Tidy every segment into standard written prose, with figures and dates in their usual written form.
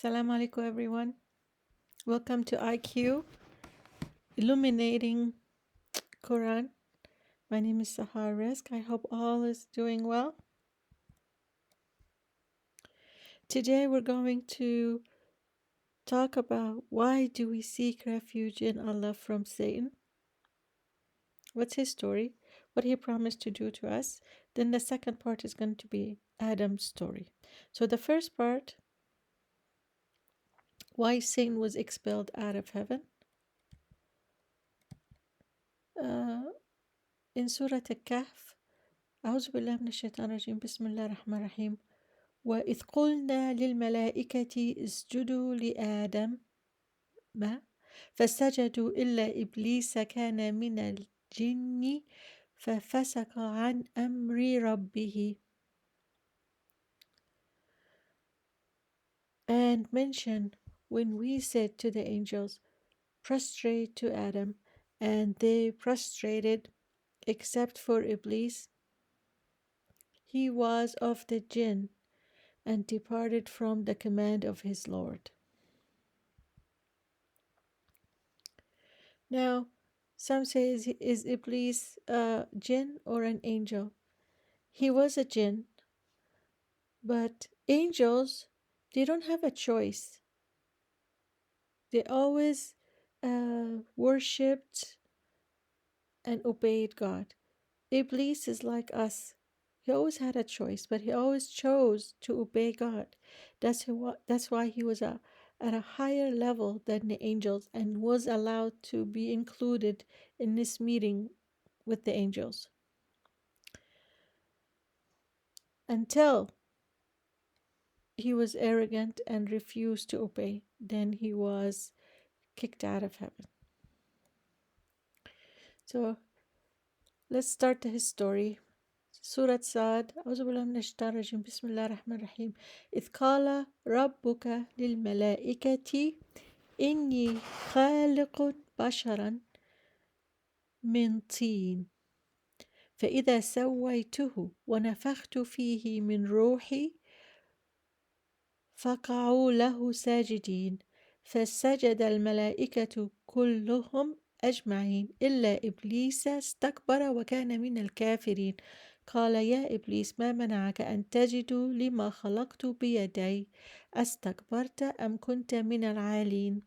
Assalamu alaikum, everyone. Welcome to IQ, Illuminating Quran. My name is Sahar Rizk. I hope all is doing well. Today we're going to talk about why do we seek refuge in Allah from Satan? What's his story? What he promised to do to us? Then the second part is going to be Adam's story. So the first part, why Satan was expelled out of heaven. Uh, in Surah Al-Kahf, أعوذ بالله من الشيطان الرجيم بسم الله الرحمن الرحيم وإذ قلنا للملائكة اسجدوا لآدم ما فسجدوا إلا إبليس كان من الجن ففسق عن أمر ربه. And mention when we said to the angels, prostrate to Adam, and they prostrated except for Iblis. He was of the jinn and departed from the command of his Lord. Now, some say is Iblis a jinn or an angel? He was a jinn, but angels, they don't have a choice. They always worshipped and obeyed God. Iblis is like us. He always had a choice, but he always chose to obey God. That's why he was at a higher level than the angels and was allowed to be included in this meeting with the angels. Until he was arrogant and refused to obey, then he was kicked out of heaven. So let's start his story. سورة صاد أعوذ بالله من الشيطان الرجيم بسم الله الرحمن الرحيم إذ قال ربك للملائكة إني خالق بشرا من طين فإذا سويته ونفخت فيه من روحي فقعوا له ساجدين فسجد الملائكة كلهم أجمعين إلا إبليس استكبر وكان من الكافرين قال يا إبليس ما منعك أن تجد لما خلقت بيدي استكبرت أم كنت من العالين.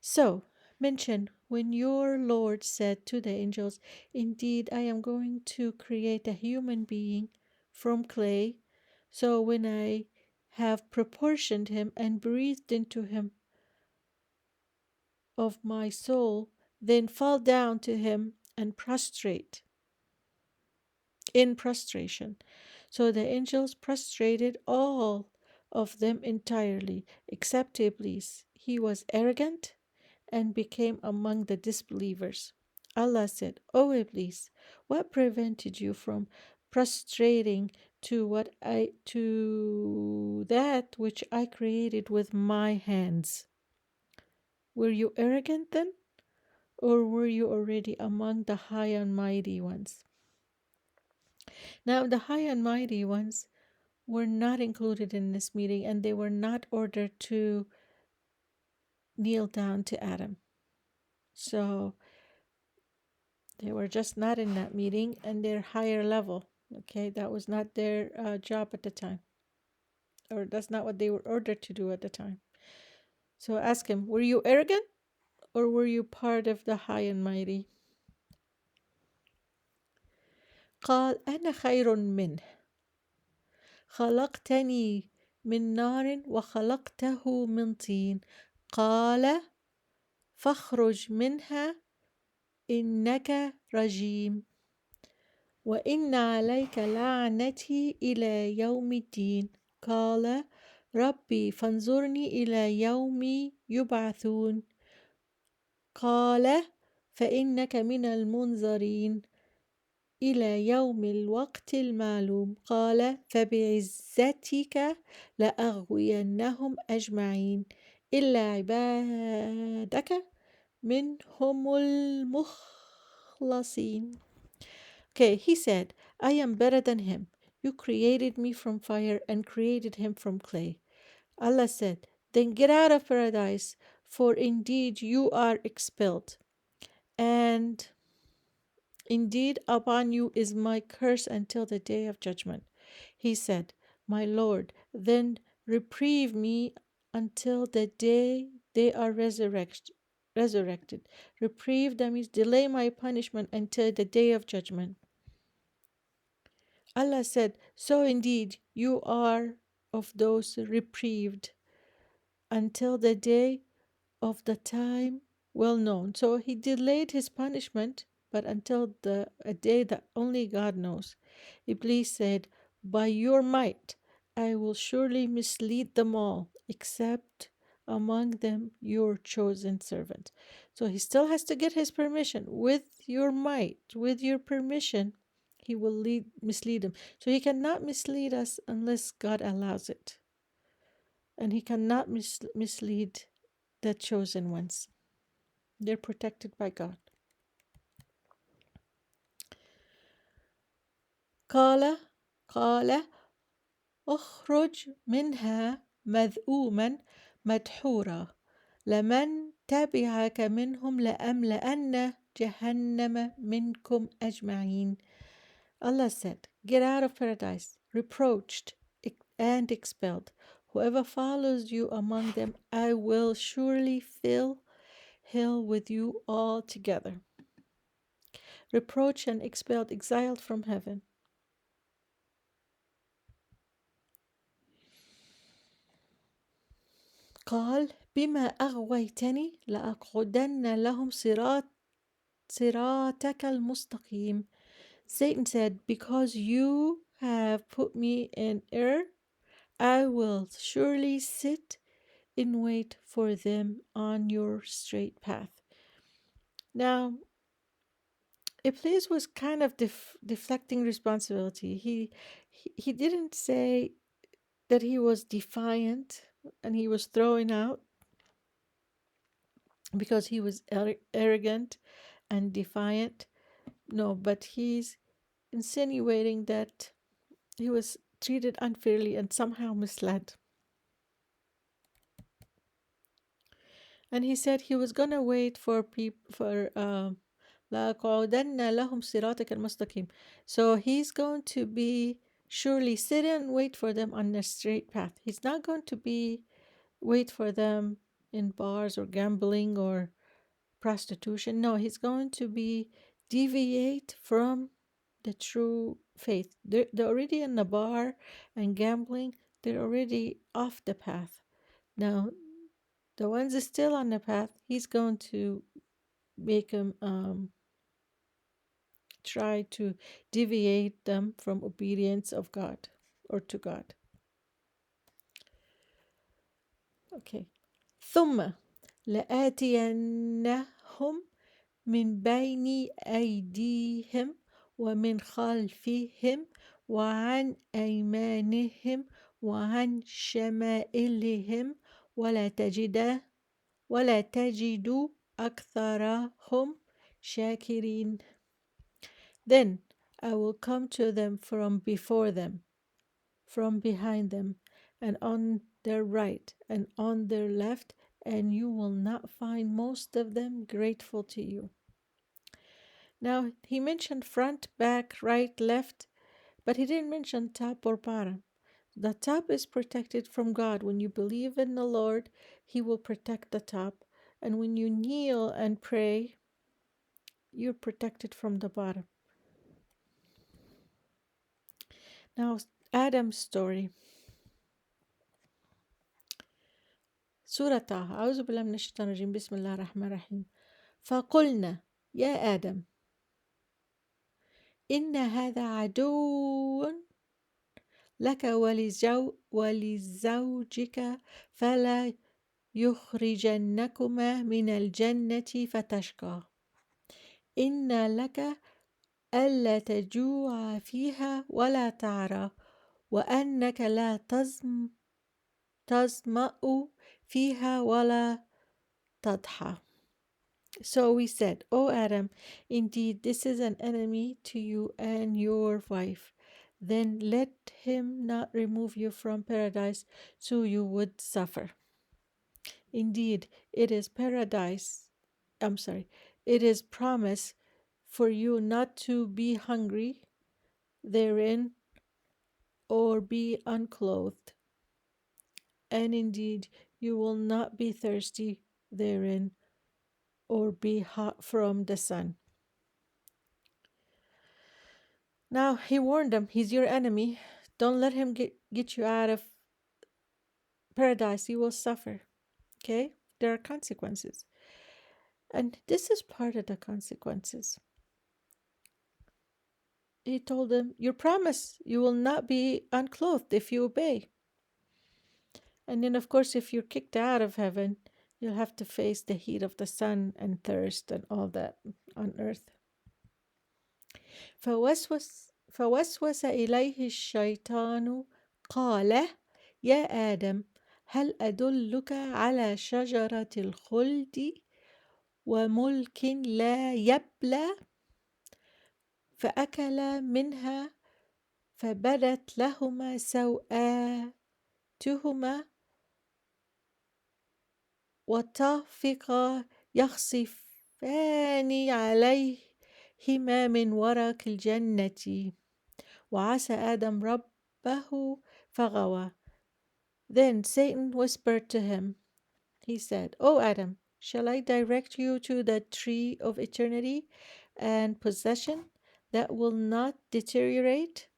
So, mention when your Lord said to the angels, indeed I am going to create a human being from clay. So when I have proportioned him and breathed into him of my soul, then fall down to him and prostrate in prostration. So the angels prostrated all of them entirely, except Iblis. He was arrogant and became among the disbelievers. Allah said, O Iblis, what prevented you from prostrating to that which I created with my hands? Were you arrogant then? Or were you already among the high and mighty ones? Now the high and mighty ones were not included in this meeting, and they were not ordered to kneel down to Adam. So they were just not in that meeting, and they're higher level. Okay, that was not their job at the time, or that's not what they were ordered to do at the time. So ask him, were you arrogant, or were you part of the high and mighty? قال أنا خير منه خلقتني من نار وخلقته من طين قال فاخرج منها إنك رجيم وإن عليك لعنتي إلى يوم الدين قال ربي فانظرني إلى يوم يبعثون قال فإنك من المنظرين إلى يوم الوقت المعلوم قال فبعزتك لأغوينهم أجمعين إلا عبادك منهم المخلصين. Okay, he said, I am better than him. You created me from fire and created him from clay. Allah said, Then get out of paradise, for indeed you are expelled. And indeed upon you is my curse until the day of judgment. He said, My Lord, then reprieve me until the day they are resurrected. Reprieve them means delay my punishment until the day of judgment. Allah said, So indeed you are of those reprieved until the day of the time well known. So he delayed his punishment, but until a day that only God knows. Iblis said, By your might, I will surely mislead them all, except among them your chosen servant. So he still has to get his permission. With your might, with your permission, he will mislead them. So he cannot mislead us unless God allows it. And he cannot mislead the chosen ones. They're protected by God. قال اخرج منها مذءوما مدحورا لمن تبعك منهم لأملأن جهنم منكم أجمعين. Allah said, Get out of paradise, reproached and expelled. Whoever follows you among them, I will surely fill hell with you all together. Reproached and expelled, exiled from heaven. قال بما أغويتني لأقعدن لهم صراطك المستقيم. Satan said, Because you have put me in error, I will surely sit in wait for them on your straight path. Now, Iblis was kind of deflecting responsibility. He didn't say that he was defiant and he was throwing out because he was arrogant and defiant. No, but he's insinuating that he was treated unfairly and somehow misled. And he said he was gonna wait for لَأَقْعُدَنَّ لَهُمْ صِرَاطَكَ الْمُسْتَقِيمِ. So he's going to be surely sit and wait for them on the straight path. He's not going to be wait for them in bars or gambling or prostitution. No, he's going to be deviate from the true faith. They're already in the bar and gambling. They're already off the path. Now, the ones that's still on the path, he's going to make them try to deviate them from obedience of God or to God. Okay. ثم لآتينهم من بين أيديهم ومن خلفهم وعن أيمانهم وعن شمائلهم ولا تجد أكثرهم شاكرين. Then I will come to them from before them, from behind them, and on their right and on their left, and you will not find most of them grateful to you. Now, he mentioned front, back, right, left, but he didn't mention top or bottom. The top is protected from God. When you believe in the Lord, He will protect the top. And when you kneel and pray, you're protected from the bottom. Now, Adam's story. سورة طه. أعوذ بالله من الشيطان الرجيم. بسم الله الرحمن الرحيم. فقلنا يا آدم إن هذا عدو لك ولزوجك فلا يخرجنكما من الجنة فتشقى إن لك ألا تجوع فيها ولا تعرى وأنك لا تظمأ فيها ولا تضحى. So we said, O Adam, indeed this is an enemy to you and your wife. Then let him not remove you from paradise, so you would suffer. Indeed, it is paradise. I'm sorry. It is promise for you not to be hungry therein or be unclothed. And indeed, you will not be thirsty therein or be hot from the sun. Now, he warned them, he's your enemy. Don't let him get you out of paradise. You will suffer. Okay? There are consequences. And this is part of the consequences. He told them, "You promise you will not be unclothed if you obey." And then, of course, if you're kicked out of heaven, you'll have to face the heat of the sun and thirst and all that on earth. فوسوس إليه الشيطان قال يا آدم هل أدلك على شجرة الخلد وملك لا يبلى فأكلا منها فبدت لهما سوآتهما وطفقا يخصفان عليهما من ورق الجنة وعصى آدم ربه فغوى. Then Satan whispered to him. He said, "O Adam, shall I direct you to the tree of eternity and possession that will not deteriorate?"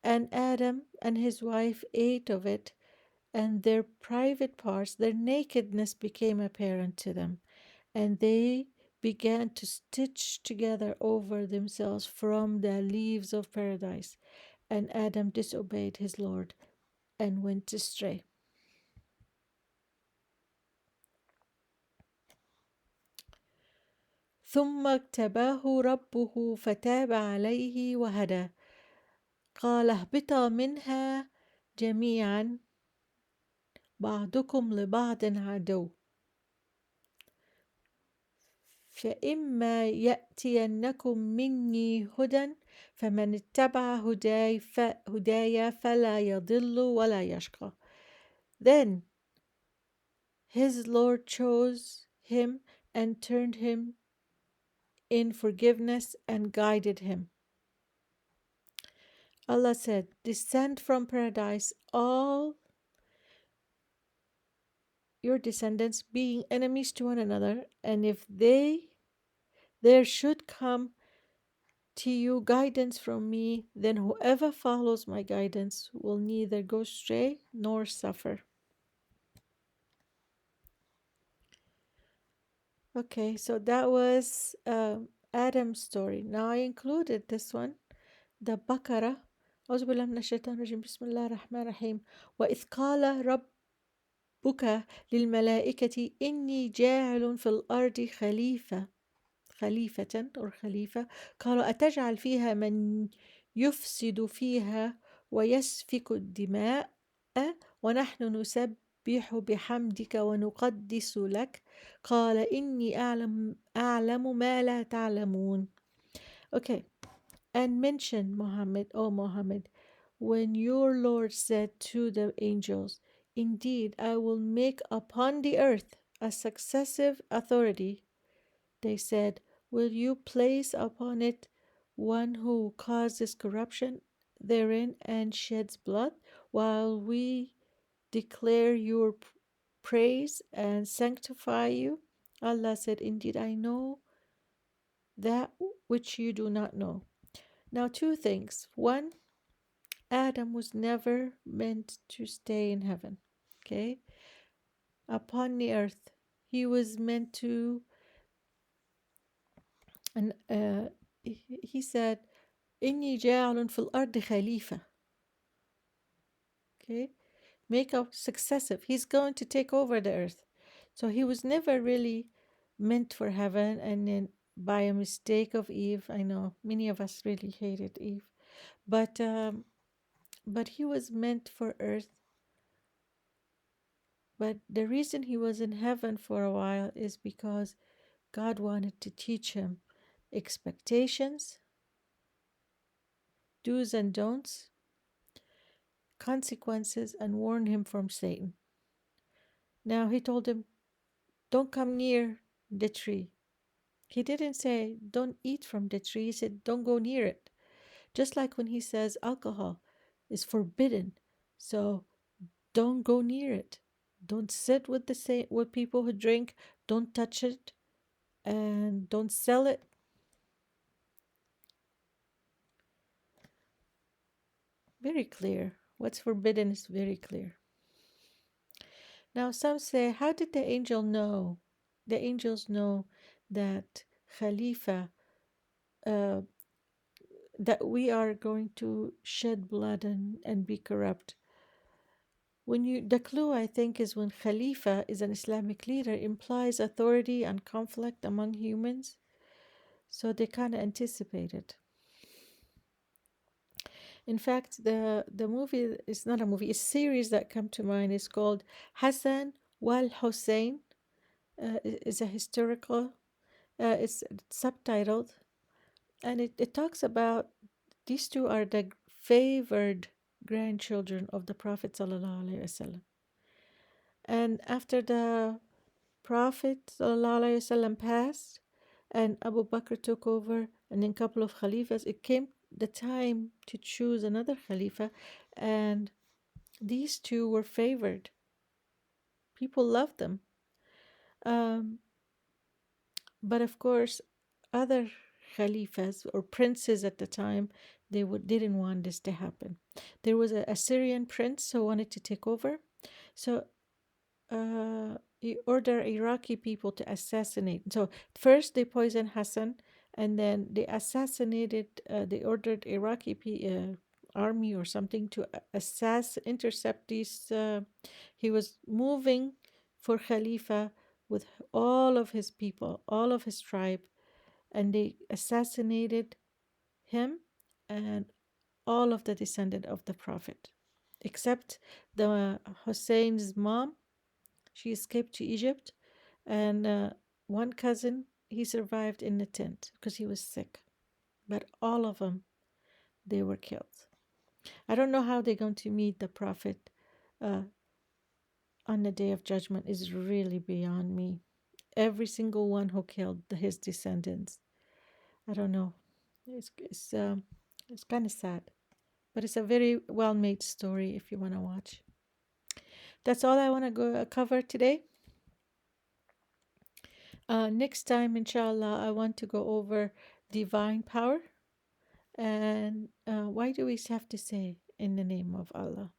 And Adam and his wife ate of it, and their private parts, their nakedness became apparent to them, and they began to stitch together over themselves from the leaves of paradise. And Adam disobeyed his Lord and went astray. ثم اجتباه ربه فتاب عليه وهدى قال اهبطا منها جميعا بعضكم لبعض عدو فإما يأتينكم مني هدى فمن اتبع هداي فلا يضل ولا يشقى. Then his Lord chose him and turned him in forgiveness and guided him. Allah said, "Descend from paradise, all your descendants being enemies to one another, and if there should come to you guidance from me, then whoever follows my guidance will neither go astray nor suffer." Okay, so that was Adam's story. Now I included this one, the Baqarah. أعوذ بالله من الشيطان الرجيم بسم الله الرحمن الرحيم وإذ قال ربك للملائكة إني جاعل في الأرض خليفة أو خليفة قالوا أتجعل فيها من يفسد فيها ويسفك الدماء ونحن نسبح بحمدك ونقدس لك قال إني أعلم ما لا تعلمون. Okay, and mention Muhammad, O Muhammad, when your Lord said to the angels, "Indeed, I will make upon the earth a successive authority." They said, "Will you place upon it one who causes corruption therein and sheds blood, while we declare your praise and sanctify you?" Allah said, "Indeed, I know that which you do not know." Now, two things. One, Adam was never meant to stay in heaven. Okay? Upon the earth, he was meant to, and he said, إني جاعل في الأرض خليفة. Okay? Make a successive. He's going to take over the earth. So he was never really meant for heaven, and then by a mistake of Eve, I know many of us really hated Eve, but he was meant for earth. But the reason he was in heaven for a while is because God wanted to teach him expectations, do's and don'ts, consequences, and warn him from Satan. Now he told him, don't come near the tree. He didn't say, don't eat from the tree. He said, don't go near it. Just like when he says alcohol is forbidden. So don't go near it. Don't sit with with people who drink. Don't touch it, and don't sell it. Very clear. What's forbidden is very clear. Now, some say, how did the angel know? The angels know that Khalifa, uh, that we are going to shed blood and be corrupt. The clue, I think, is when Khalifa is an Islamic leader, implies authority and conflict among humans. So they kind of anticipate it. In fact, the movie is not a movie, a series that come to mind is called Hassan wal Hussein. Is a historical, it's subtitled, and it talks about these two are the favored grandchildren of the Prophet sallallahu alaihi wasallam. And after the Prophet sallallahu alaihi wasallam passed, and Abu Bakr took over, and then a couple of Khalifas, it came the time to choose another Khalifa, and these two were favored. People loved them. Um, but of course, other Khalifas or princes at the time, didn't want this to happen. There was a Syrian prince who wanted to take over. So he ordered Iraqi people to assassinate. So first they poisoned Hassan, and then they assassinated. They ordered army or something to intercept these. He was moving for Khalifa with all of his people, all of his tribe, and they assassinated him and all of the descendant of the Prophet, except the Hussein's mom. She escaped to Egypt, and one cousin, he survived in the tent because he was sick. But all of them, they were killed. I don't know how they're going to meet the Prophet uh, on the day of judgment is really beyond me. Every single one who killed his descendants. I don't know. It's kind of sad, but it's a very well made story if you want to watch. That's all I want to go cover today. Next time, inshallah, I want to go over divine power and why do we have to say in the name of Allah?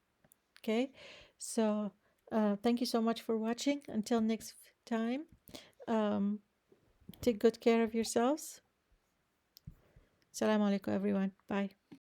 Okay, so thank you so much for watching. Until next time, um, take good care of yourselves. Assalamu alaikum, everyone. Bye.